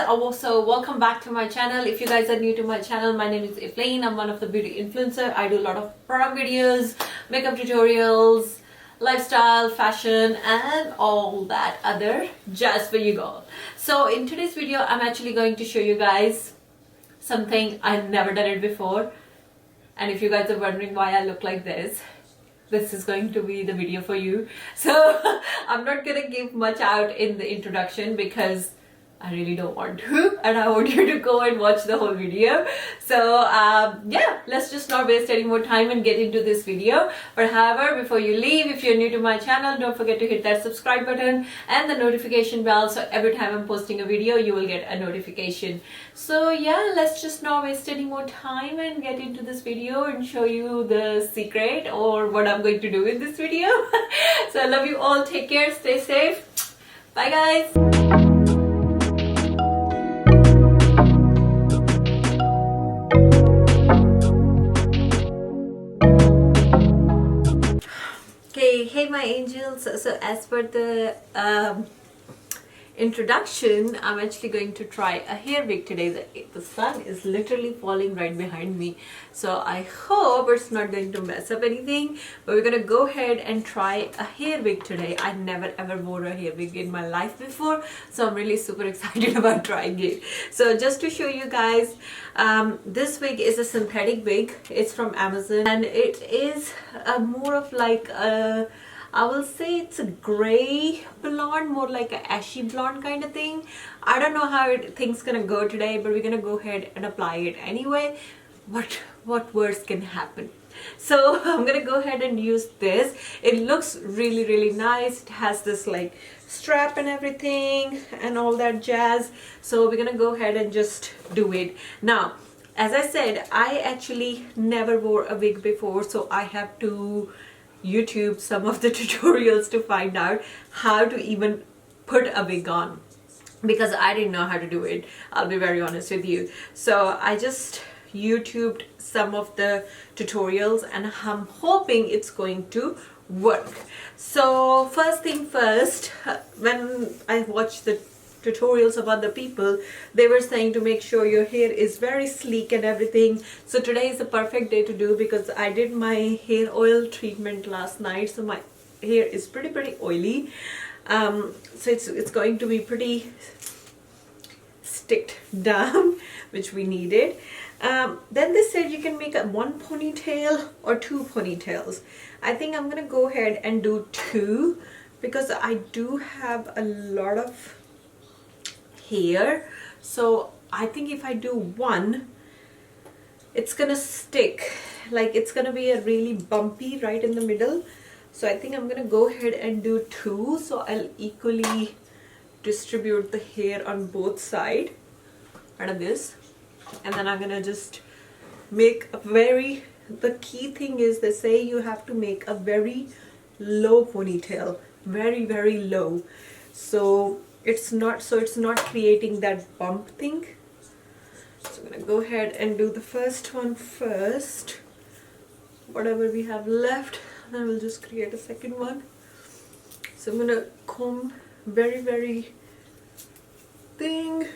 So welcome back to my channel. If you guys are new to my channel, my name is Evelyn. I'm one of the beauty influencer. I do a lot of product videos, makeup tutorials, lifestyle, fashion, and all that other jazz for you girl. So in today's video, I'm actually going to show you guys something I've never done it before. And if you guys are wondering why I look like this is going to be the video for you. So I'm not gonna give much out in the introduction because I really don't want to, and I want you to go and watch the whole video. So yeah, let's just not waste any more time and get into this video. But however, before you leave, if you're new to my channel, don't forget to hit that subscribe button and the notification bell, so every time I'm posting a video you will get a notification. So yeah, let's just not waste any more time and get into this video and show you the secret or what I'm going to do in this video. So I love you all, take care, stay safe, bye guys. Hey my angels, so as per the introduction, I'm actually going to try a hair wig today. The sun is literally falling right behind me, so I hope it's not going to mess up anything, but we're gonna go ahead and try a hair wig today. I never ever wore a hair wig in my life before, so I'm really super excited about trying it. So just to show you guys, this wig is a synthetic wig. It's from Amazon, and it is more of like a, I will say it's a gray blonde, more like a ashy blonde kind of thing. I don't know how things gonna go today, but we're gonna go ahead and apply it anyway. What worse can happen? So I'm gonna go ahead and use this. It looks really nice. It has this like strap and everything and all that jazz. So we're gonna go ahead and just do it. Now, as I said, I actually never wore a wig before, so I have to YouTube some of the tutorials to find out how to even put a wig on, because I didn't know how to do it, I'll be very honest with you. So I just YouTubed some of the tutorials and I'm hoping it's going to work. So first thing first, when I watched the tutorials of other people, they were saying to make sure your hair is very sleek and everything. So today is the perfect day to do, because I did my hair oil treatment last night, so my hair is pretty oily. So it's going to be pretty sticked down, which we needed. Then they said you can make a one ponytail or two ponytails. I think I'm gonna go ahead and do two, because I do have a lot of hair. So I think if I do one, it's gonna stick, like it's gonna be a really bumpy right in the middle. So I think I'm gonna go ahead and do two, so I'll equally distribute the hair on both sides out of this. And then I'm gonna just make a very, the key thing is they say you have to make a very low ponytail, very low, so it's not creating that bump thing. So I'm gonna go ahead and do the first one first, whatever we have left, then we'll just create a second one. So I'm gonna comb very thing,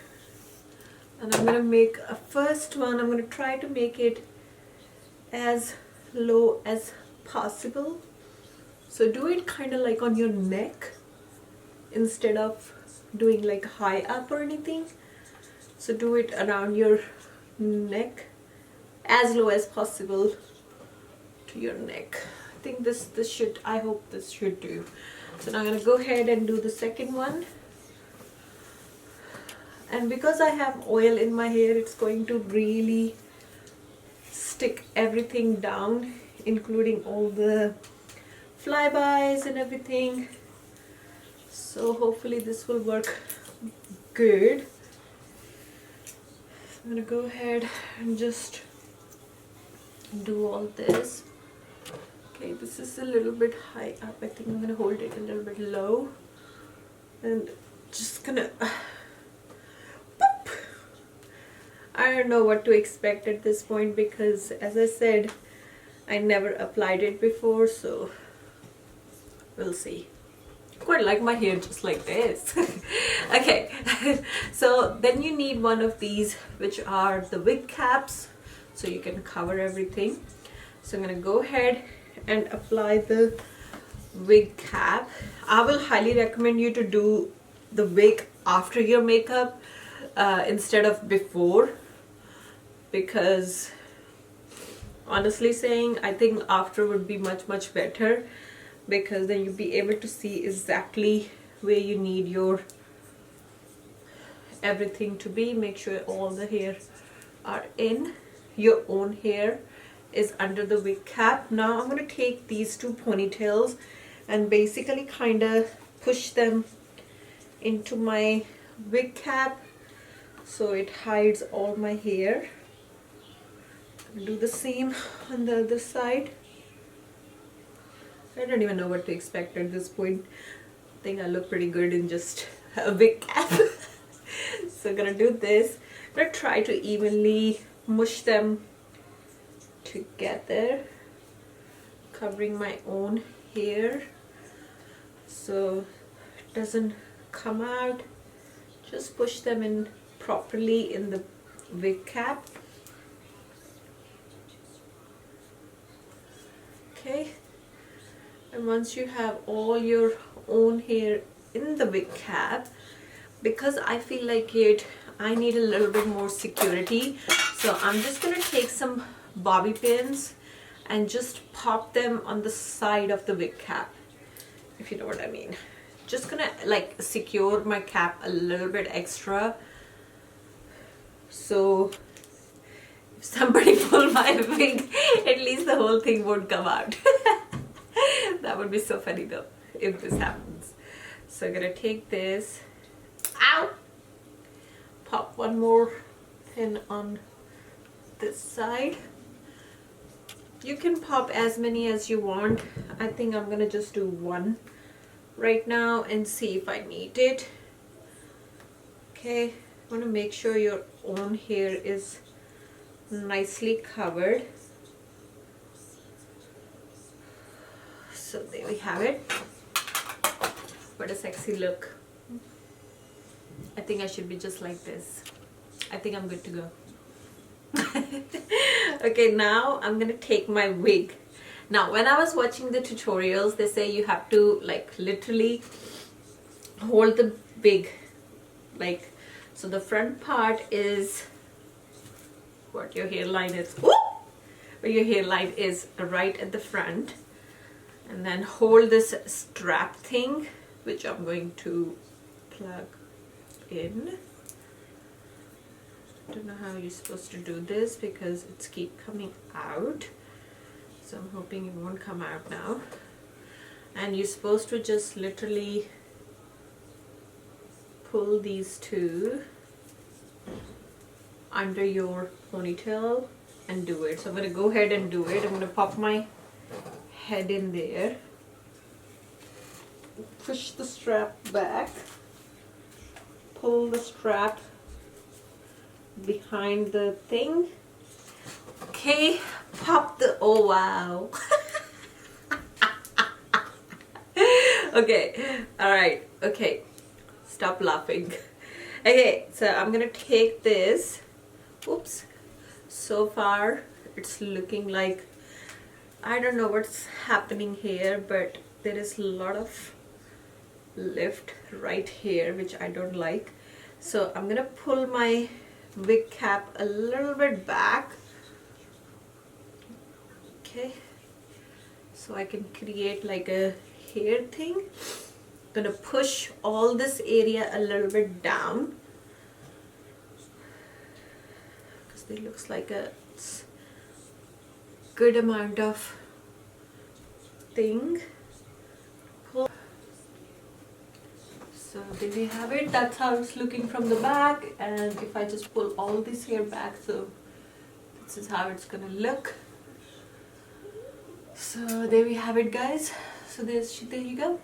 and I'm gonna make a first one. I'm gonna try to make it as low as possible. So do it kind of like on your neck instead of doing like high up or anything. So do it around your neck, as low as possible to your neck. I think this should, I hope this should do. So now I'm gonna go ahead and do the second one. And because I have oil in my hair, it's going to really stick everything down, including all the flybys and everything. So hopefully this will work good. I'm gonna go ahead and just do all this. Okay, this is a little bit high up. I think I'm gonna hold it a little bit low and just gonna boop. I don't know what to expect at this point, because as I said, I never applied it before, so we'll see. quite like my hair just like this. Okay, so then you need one of these, which are the wig caps, so you can cover everything. So I'm gonna go ahead and apply the wig cap. I will highly recommend you to do the wig after your makeup instead of before, because honestly saying, I think after would be much better, because then you'll be able to see exactly where you need your everything to be. Make sure all the hair are in. Your own hair is under the wig cap. Now I'm going to take these two ponytails and basically kind of push them into my wig cap so it hides all my hair. Do the same on the other side. I don't even know what to expect at this point. I think I look pretty good in just a wig cap. So I'm gonna do this. I'm gonna try to evenly mush them together, covering my own hair so it doesn't come out. Just push them in properly in the wig cap. Okay, and once you have all your own hair in the wig cap, because I feel like I need a little bit more security, so I'm just gonna take some bobby pins and just pop them on the side of the wig cap, if you know what I mean. Just gonna like secure my cap a little bit extra, so if somebody pull my wig, at least the whole thing won't come out. That would be so funny though if this happens. So I'm gonna take this, ow, pop one more pin on this side. You can pop as many as you want. I think I'm gonna just do one right now and see if I need it. Okay, I want to make sure your own hair is nicely covered. So there we have it. What a sexy look. I think I should be just like this. I think I'm good to go. Okay, now I'm gonna take my wig. Now when I was watching the tutorials, they say you have to like literally hold the wig like, so the front part is what your hairline is. Woo! Where your hairline is right at the front, and then hold this strap thing, which I'm going to plug in. I don't know how you're supposed to do this because it's keep coming out, so I'm hoping it won't come out now. And you're supposed to just literally pull these two under your ponytail and do it. So I'm going to go ahead and do it. I'm going to pop my head in there, push the strap back, pull the strap behind the thing. Okay, pop the, oh wow. Okay, alright, okay, stop laughing. Okay, so I'm gonna take this. Oops, so far it's looking like, I don't know what's happening here, but there is a lot of lift right here, which I don't like. So I'm gonna pull my wig cap a little bit back. Okay, so I can create like a hair thing. Gonna push all this area a little bit down because it looks like a good amount of thing. Pull. So there we have it. That's how it's looking from the back, and if I just pull all this hair back, so this is how it's gonna look. So there we have it, guys. So there you go.